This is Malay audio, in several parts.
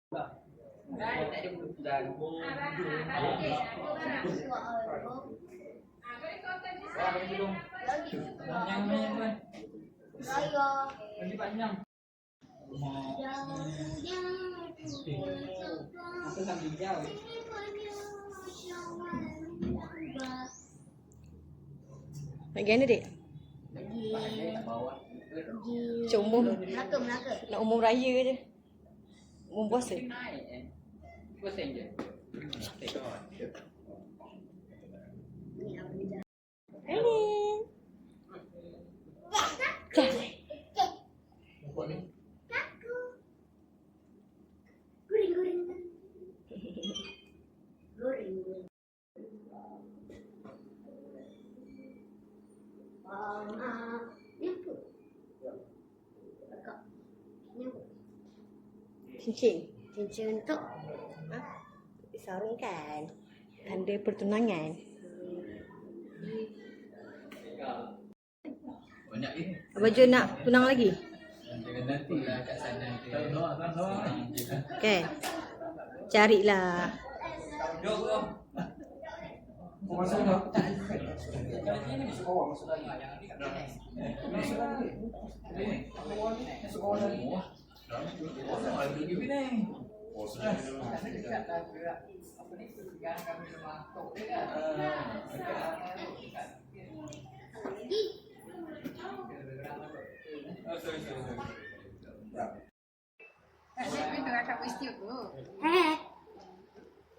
Lagi mana, Dek? Macam umum. Nak umum raya je. Umum puasa. Cincin untuk disarungkan. Tanda pertunangan. Banyak ni. Abang Jo nak tunang lagi? Jangan nanti kat sana. Okay. Carilah. Masuk dah. Masuk bawah, masuk lagi. Masuk lagi. Masuk bawah lagi.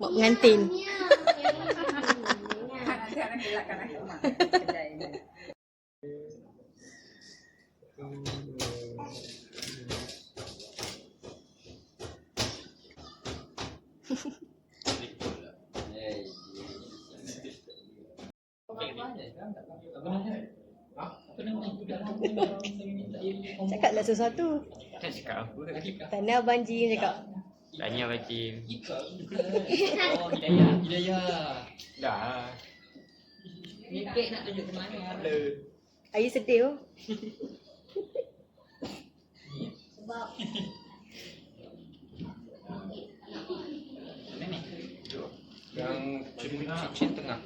Mak pengantin. Cakaplah sesuatu. Tak cakap apa tadi? Tanya Abang Jim cakap. Tanya Abang Jim. Oh, Hidayah. Dah. Ni kek nak tunjuk ke mana? Ayu sedih oh. Sebab Yang cincin tengah.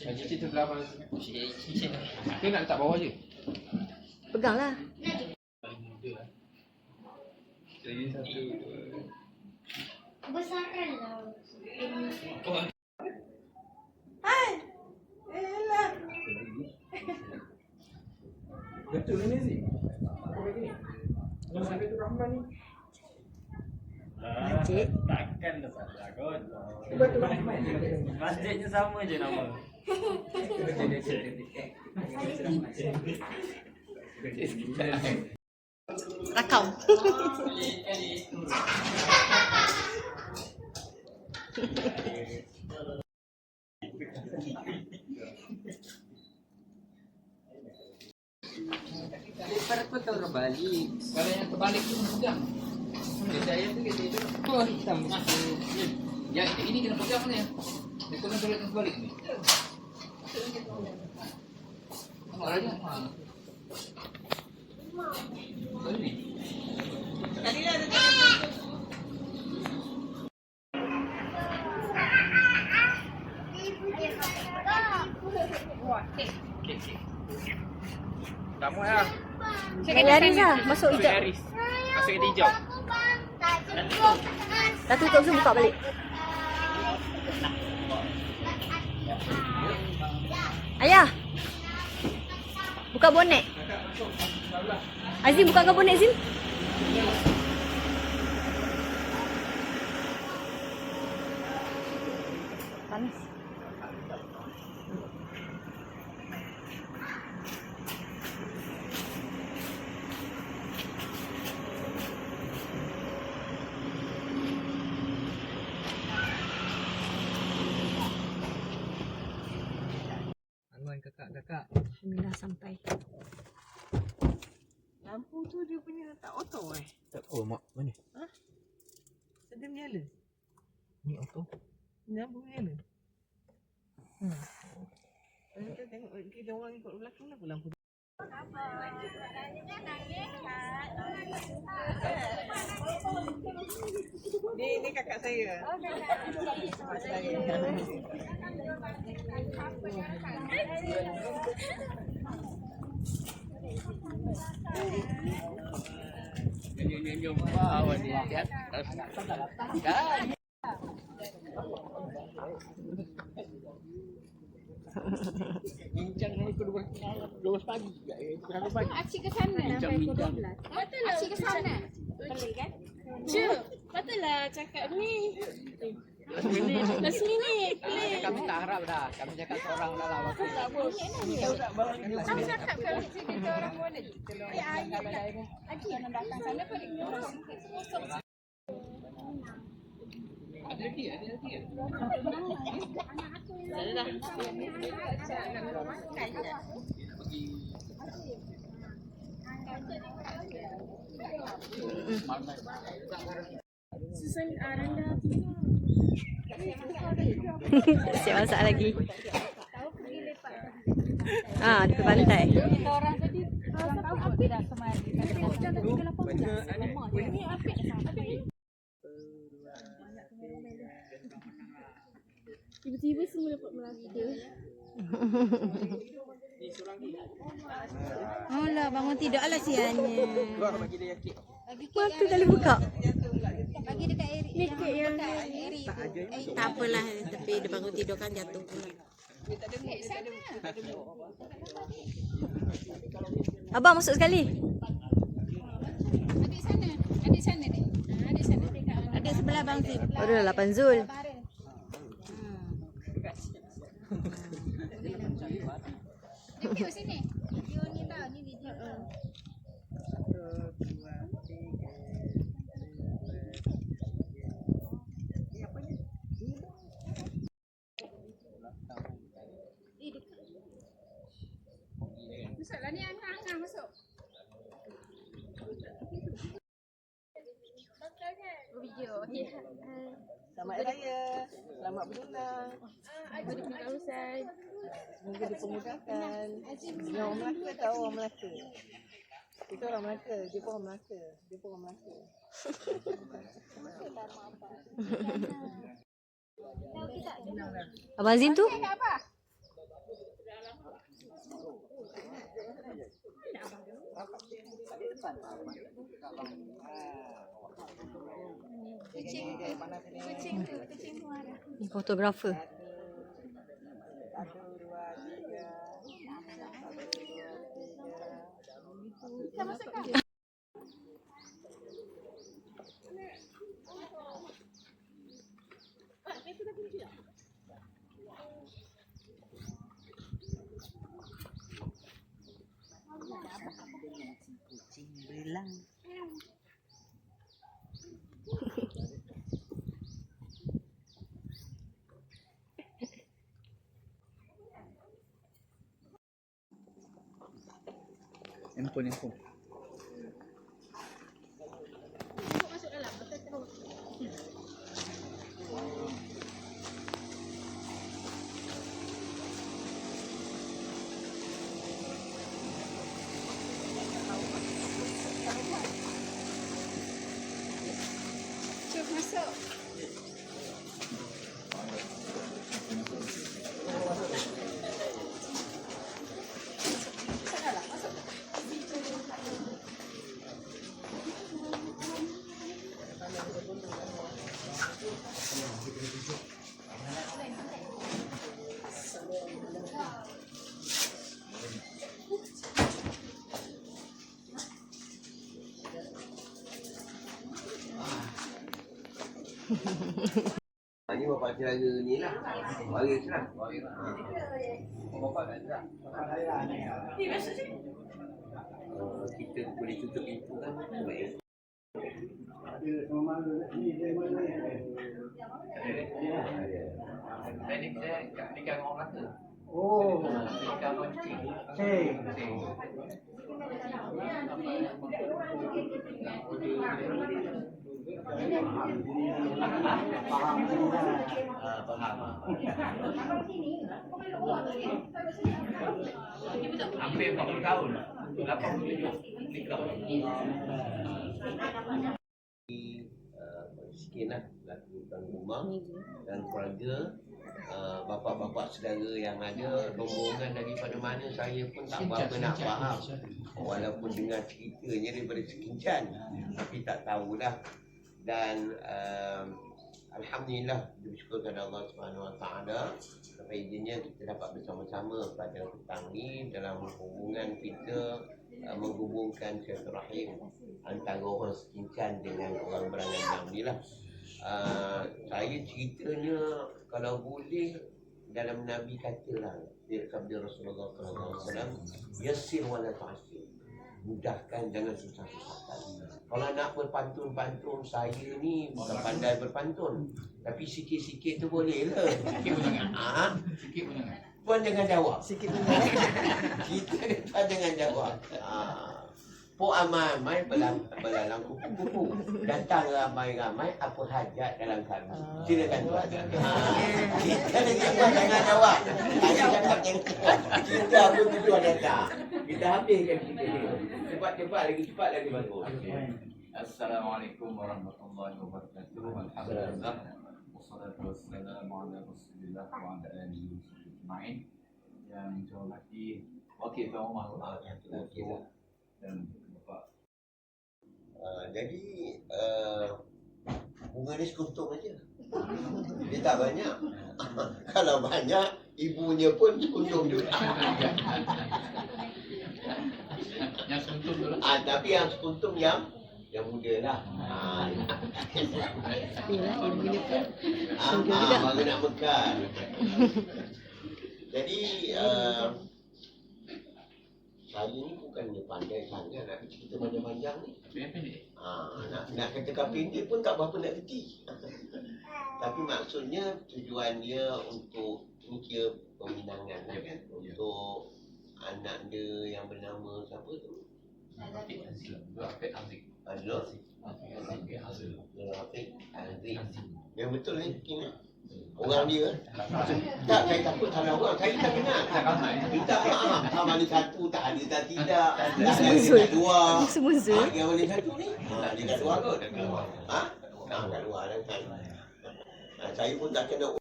Yang cincin tu belakang. cincin. Dia nak letak bawah je. Peganglah. Lagi satu, dua. Besarkanlah. Betul ni Zee. Apa begini? Yang sampai tu Rahman ni. Masjid. Takkan dah salah kot. Betul Rahman. Masjidnya sama je nama. Rakau. Daripada kau tahu orang balik. Kalau yang terbalik tu pegang. Saya tu kata dia. Oh, hitam. Yang ini kena pegang ni. Dia kena turun terbalik ni. Nampak raja. Ni. Tak mau lah. Dari Aris lah. Masuk hijab. Masuk ke hijau. Dah tutup semua buka balik. Ayah. Buka bonet. Azim bukakan bonet Azim. Panas. Kakak. Alhamdulillah sampai. Lampu tu dia punya tak auto Tak tahu mak mana? Dia menyala. Ni auto. Lampu menyala. Kita tengok kita orang ikut belakang lah lampu. kakak saya. Mak saya. Bincang ni pukul 12 pagi. Acik ke sana sampai pukul 12. Betul lah. Acik ke sana. Boleh kan? Cuk, betul lah cakap ni. Last minute. Kami tak harap dah. Kami cakap seorang dah lah. Waktu tak bos. Kamu cakap kalau kita orang boleh. Ya, Acik nak datang sana boleh. Ada lagi? Ada lagi? Susun rendah. Siap masak lagi. Ah, di pantai. Kita orang tadi orang tahu apa dah kemari. Kita dah 18. Ini apa dah sampai. Tiba-tiba semua dapat Melaka. Oh lah, bangun tidur ala siannya. Keluar bagi dia kek. Mata tak boleh buka. Bagi dekat Eri. Ni kek yang Eri. Tak apalah, tapi dia bangun tidur kan jatuh pula. Abang masuk sekali. Adik sana. Adik sana ni. Adik sana dekat. Adik sebelah bang Zul. Oh, dah 8 Zul. Video sini. Video ni tau, ni video. Masuklah ni angah masuk. Video. Okey. Selamat Hari Raya. Selamat bertunang. Berterima kasih. Semoga dipermudahkan. Dia orang Melaka tahu orang Melaka. Kita orang Melaka, dia pun orang Melaka. Dia pun orang Melaka. Abang Zim tu? Apa? Kucing tu ada. Fotografer. Kita masukkan. Kucing belang. Handphone. Cuk masuk. Ini bapak saudara ni lah. Waris lah. Bapak tak ada. Kita boleh tutup pintu kan. Baik. Saya nikah dengan orang Melaka. Oh. Nikah dengan kucing. Hampir 40 tahun. 87 nikah. miskin lah, laki tuan rumah dan keluarga, bapa-bapa saudara yang ada, rombongan daripada mana saya pun tak berapa nak faham. Walaupun dengar ceritanya daripada sekincan, tapi tak tahulah. Dan alhamdulillah, bersyukur kepada Allah Subhanahu Wa Taala sampai izinnya kita dapat bersama-sama pada petang ni dalam hubungan kita menghubungkan silaturahim antara orang sekincan dengan orang berangan ni lah. Saya ceritanya kalau boleh dalam Nabi katalah, dia sabda Rasulullah SAW, yassir wa la tu'assir, mudahkan jangan susah-susahkan. Kalau nak berpantun-pantun, saya ni bukan pandai berpantun, tapi sikit-sikit tu boleh lah. Sikit pun jangan. Sikit pun jangan. Puan jangan jawab. Sikit Kita depan jangan jawab. Po amai-amai belalang kupu-kupu. Datang ramai-ramai, apa hajat dalam kami. Silakan tuan. Kita dengan jangan jawab. Saya cakap yang kita pun tujuan datang. Kita habiskan kita ni. Cepat-cepat lagi bagus. Assalamualaikum warahmatullahi wabarakatuh. Alhamdulillah. Wassalatu wassalamu ala Rasulillah wa ala alihi ajma'in. Yang dihormati Wakil Tuan Rumah dan Bapak. Jadi bunga ni sekuntum aja. Dia tak banyak. Kalau banyak, ibunya pun sekuntum juga. Yang sekuntum tu lah. Tapi yang sekuntum yang muda lah. Yalah, ibunya pun Baru nak makan. Jadi saya ni bukannya pandai sangat nak cerita panjang-panjang ni. Pendek. Nak kata pendek pun tak berapa nak kerti. Tapi maksudnya tujuan dia untuk ni kira peminangan lah kan. Untuk anak dia yang bernama siapa tu? Rafiq Aziz. Rafiq Aziz. Yang betul ni kini. Orang dia tak, saya takut salah orang. Saya tak kenal. Minta maaf. Mana satu tak ada tak tidak. Tak ada dua. Yang mana satu ni? Dia kat luar kot. Kat luar dan saya. Saya pun tak kena.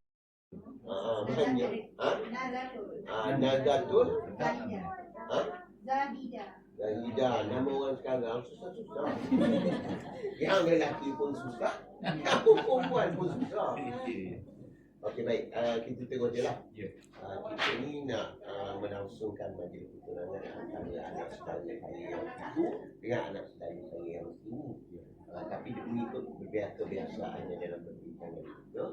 Maknanya Nazatul Zahidah. Nama orang sekarang susah-susah. Yang lelaki pun susah, yang perempuan pun susah. Okey, baik. Kita tengok je lah. Kita ni nak melangsungkan majlis pertunangan antara anak saudara saya yang itu dengan anak saudara saya yang ini. Tapi dia mengikut kebiasaannya dalam perbincangan kita.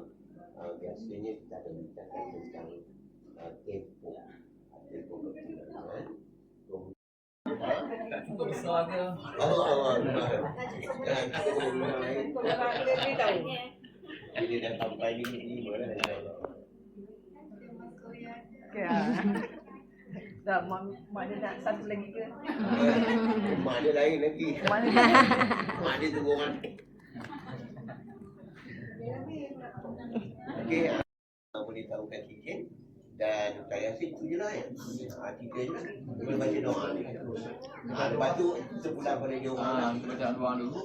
Biasanya kita akan bincangkan tentang tempoh pertunangan. Tak cukup besar ke? Dia dah sampai ni lah. dah mak dia nak satu lagi ke? Mak dia lain lagi. Mak dia tunggu orang. Okey, boleh tahukan cincin. Dan saya rasa itu je lah ya. Tiga je lah. Boleh baca doa ni. Lepas tu sebulan pada dia orang. Kita baca doa dulu.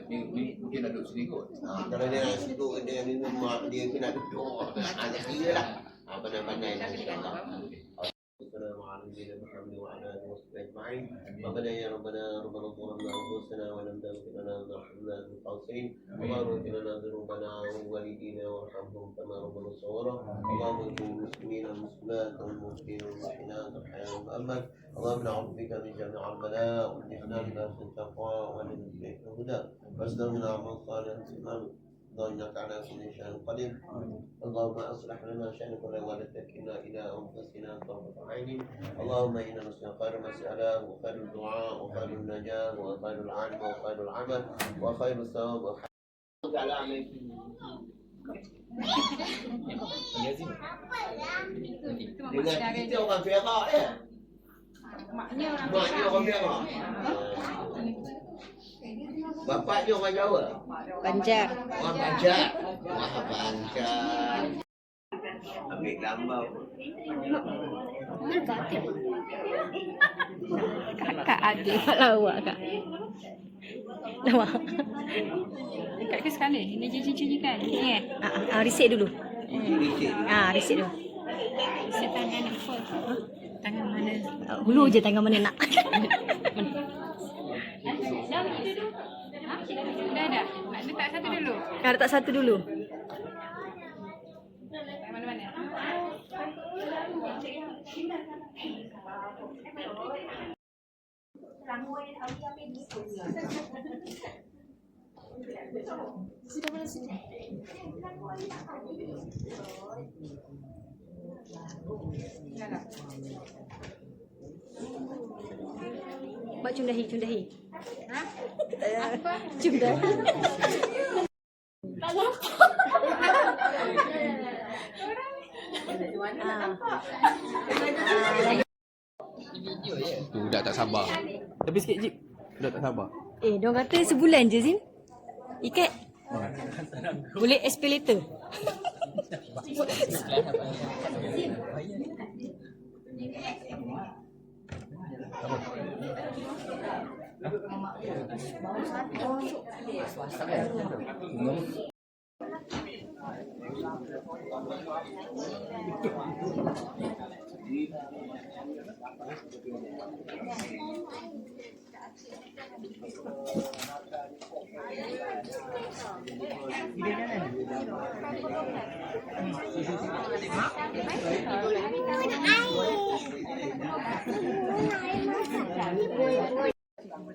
Ni mungkin nak duduk sini kot. Kalau dia nak duduk dia ni mak dia kena duduk. Ada dia lah. Pandai-pandai lah insyaAllah. Assalamualaikum warahmatullahi wabarakatuh. Rabbana ya Rabbana Rabbana Tuhanna anfusana wa lam taghfir lana wa tarhamna lil-khasirin. Allahumma ighfir lana dhunubana wa walidina warhamhum kama rabbayana shaghira. Allahumma ighfir lil-muslimina wal-muslimat wal mu'minina wal mu'minat wal hayya wal amal. Allahumma na'udzu bika min jami'il bala' wa ihsan bi taqwa wa min al-huda. Wasdalna amal salih. إنك على كل شيء قدير. اللهم أصلح لنا شأن كله ولا تكلنا إلى أنفسنا طرفة عين. اللهم إنا نسألك خير المسألة وخير الدعاء وخير النجاة وخير العلم وخير العمل وخير الثواب وخير dengan kita orang Perak ya. Maknya orang Perak. Bapaknya orang Jawa. Banjar. Orang Banjar. Wah, Banjar. Ambil gambar. Kak adik lawak kak. Lawak. Dekat ke sekali? Ini cincin kan? Ni Reset dulu. Licin. Reset dulu. Set tangan apa? Tangan mana? Hulu je tangan mana nak. Dah. Nak letak satu dulu. Letak satu dulu. Mana-mana? Buat cium dahi. Ha? Apa? Cium dahi. Budak tak sabar. Tapi sikit Jip. Budak tak sabar. Diorang kata sebulan je Zim. Ikat. Boleh escalator.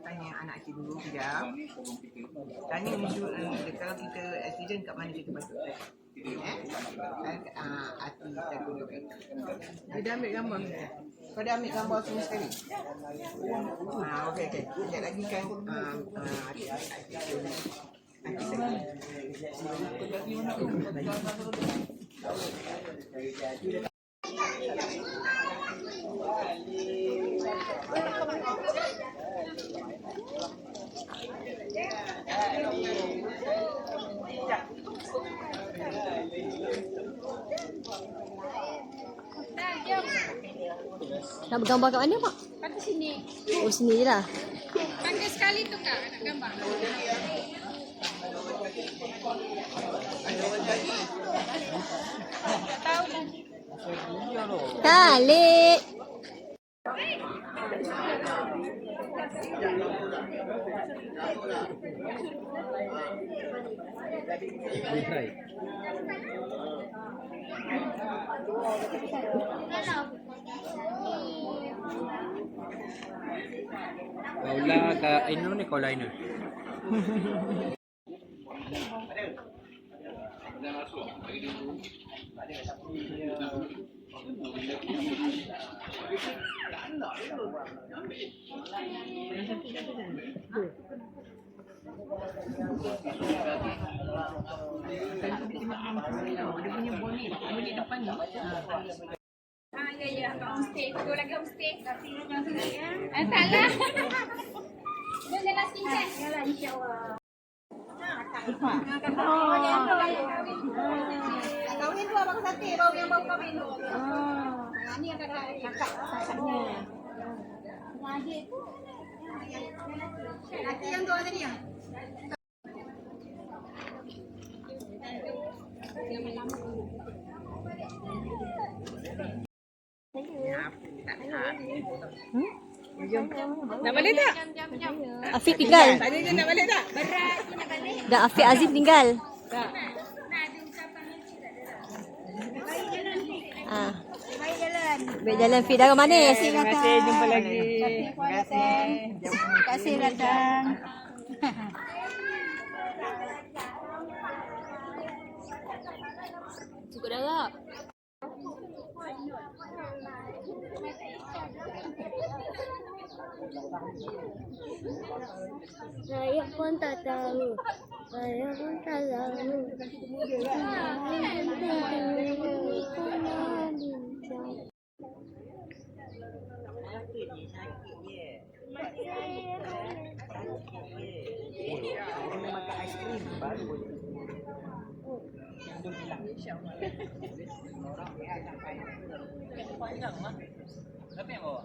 Tanya anak cik dulu kejap. Tanya kalau kita accident kat mana kita patut hati kita gunakan. Dia dah ambil gambar. Kau dah ambil gambar semua sekali? Okey. Sekejap lagi kan Nak bergambar kat mana Pak? Pakai sini. Oh sini je lah. Pakai sekali tu kak nak gambar. Tak tahu lah. Kalik. Kaulah ke Ainur ni kaulah Ainur. dia punya bonnet depan ni. Ya, kat homestay. Tu lagi homestay. Salah. Dia jalan singkat. Yalah, insyaAllah. Kahwin tu abang sate, baru yang baru kahwin tu. Ni yang kakaknya. Adik tu. Laki yang tu ada dia. Nak balik tak? Afiq tinggal. Tanya je nak balik tak? Dah Afiq Azif tinggal. Baik jalan Afiq dah ke mana? Terima kasih, jumpa lagi. Terima kasih datang. Cukup darah. Saya pun tak tahu. Saya pun tak tahu. Tapi yang bawa.